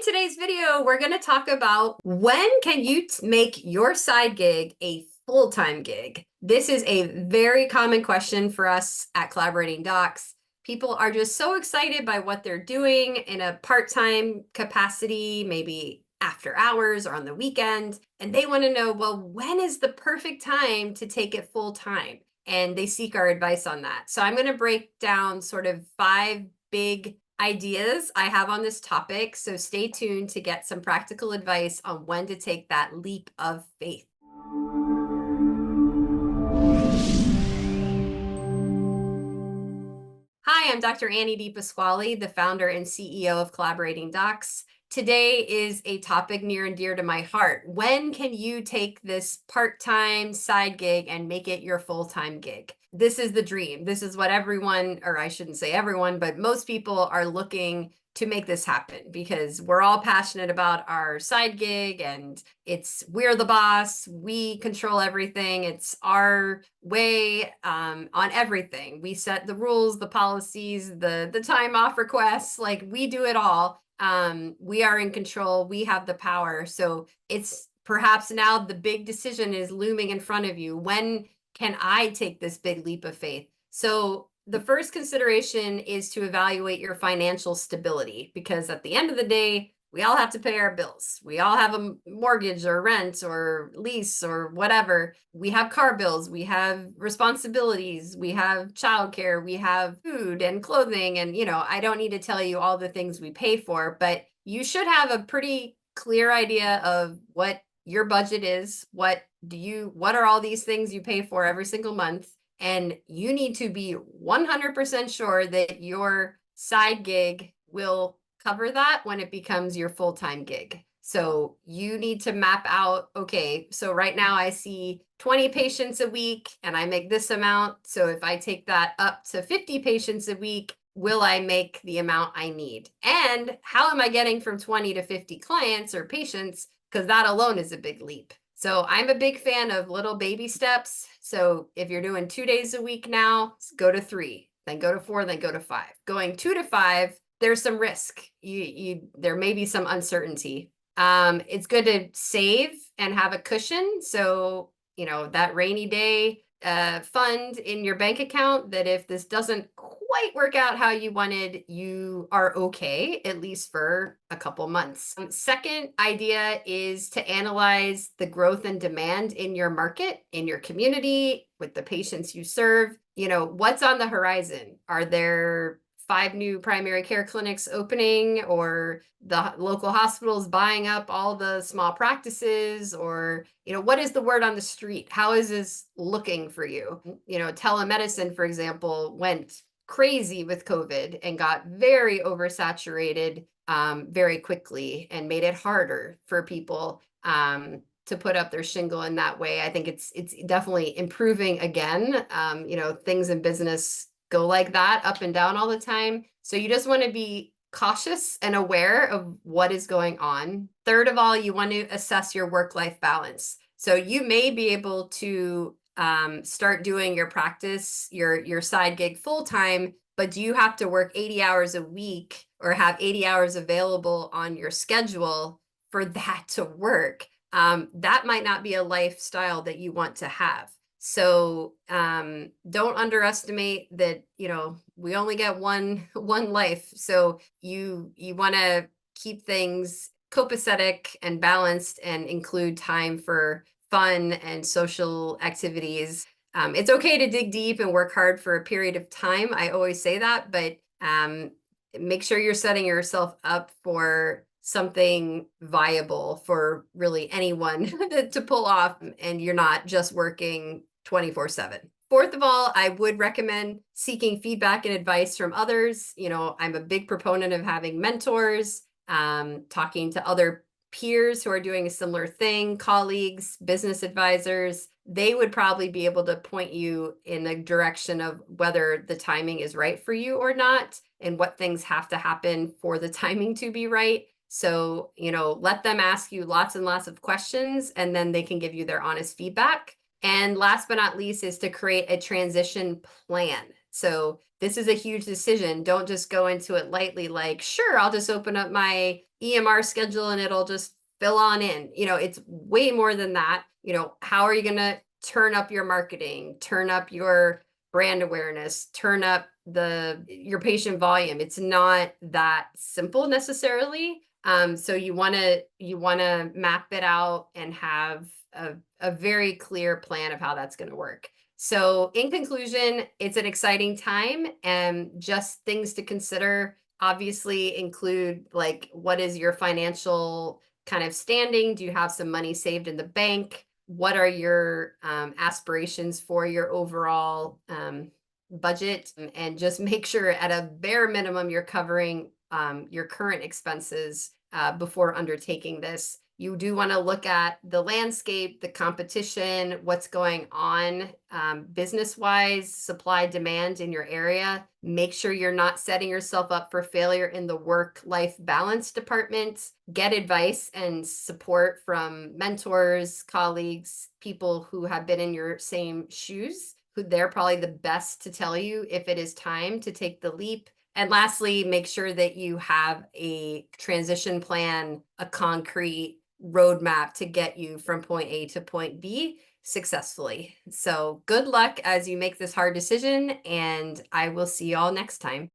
today's video, we're going to talk about when can you make your side gig a full-time gig? This is a very common question for us at Collaborating Docs. People are just so excited by what they're doing in a part-time capacity, maybe after hours or on the weekend, and they want to know, well, when is the perfect time to take it full-time? And they seek our advice on that. So I'm going to break down sort of 5 big ideas I have on this topic. So stay tuned to get some practical advice on when to take that leap of faith. Hi, I'm Dr. Annie DePasquale, the founder and CEO of Collaborating Docs. Today is a topic near and dear to my heart. When can you take this part-time side gig and make it your full-time gig? This is the dream. This is what everyone, or I shouldn't say everyone, but most people are looking to make this happen because we're all passionate about our side gig and we're the boss, we control everything, it's our way on everything. We set the rules, the policies, the time off requests, like we do it all. We are in control, we have the power. So it's perhaps now the big decision is looming in front of you. When can I take this big leap of faith? So the first consideration is to evaluate your financial stability, because at the end of the day, we all have to pay our bills. We all have a mortgage or rent or lease or whatever. We have car bills, we have responsibilities, we have childcare, we have food and clothing. And, I don't need to tell you all the things we pay for, but you should have a pretty clear idea of what your budget is. What are all these things you pay for every single month? And you need to be 100% sure that your side gig will cover that when it becomes your full-time gig. So you need to map out, okay, so right now I see 20 patients a week and I make this amount. So if I take that up to 50 patients a week, will I make the amount I need? And how am I getting from 20 to 50 clients or patients? Because that alone is a big leap. So I'm a big fan of little baby steps. So if you're doing 2 days a week now, go to 3, then go to 4, then go to 5. Going 2 to 5, there's some risk. There may be some uncertainty. It's good to save and have a cushion. So, that rainy day fund in your bank account, that if this doesn't quite work out how you wanted, you are okay, at least for a couple months. Second idea is to analyze the growth and demand in your market, in your community, with the patients you serve. What's on the horizon? Are there 5 new primary care clinics opening, or the local hospitals buying up all the small practices? Or, what is the word on the street? How is this looking for you? Telemedicine, for example, went crazy with COVID and got very oversaturated very quickly and made it harder for people to put up their shingle in that way. I think it's definitely improving again. Things in business go like that, up and down all the time. So you just want to be cautious and aware of what is going on. Third of all, you want to assess your work-life balance. So you may be able to start doing your practice, your side gig full-time, but do you have to work 80 hours a week or have 80 hours available on your schedule for that to work? That might not be a lifestyle that you want to have. So don't underestimate that, we only get one life. So you want to keep things copacetic and balanced and include time for fun and social activities. It's okay to dig deep and work hard for a period of time. I always say that, but make sure you're setting yourself up for something viable for really anyone to pull off, and you're not just working 24/7. Fourth of all, I would recommend seeking feedback and advice from others. I'm a big proponent of having mentors, talking to other peers who are doing a similar thing, colleagues, business advisors. They would probably be able to point you in the direction of whether the timing is right for you or not, and what things have to happen for the timing to be right. So, let them ask you lots and lots of questions, and then they can give you their honest feedback. And last but not least is to create a transition plan. So this is a huge decision. Don't just go into it lightly, like, sure, I'll just open up my EMR schedule and it'll just fill on in. It's way more than that. How are you going to turn up your marketing, turn up your brand awareness, turn up your patient volume? It's not that simple necessarily. So you want to map it out and have a very clear plan of how that's going to work. So in conclusion, it's an exciting time, and just things to consider obviously include, like, what is your financial kind of standing? Do you have some money saved in the bank? What are your aspirations for your overall budget? And just make sure at a bare minimum you're covering your current expenses before undertaking this. You do want to look at the landscape, the competition, what's going on business-wise, supply demand in your area. Make sure you're not setting yourself up for failure in the work-life balance department. Get advice and support from mentors, colleagues, people who have been in your same shoes, who they're probably the best to tell you if it is time to take the leap. And lastly, make sure that you have a transition plan, a concrete roadmap to get you from point A to point B successfully. So good luck as you make this hard decision, and I will see you all next time.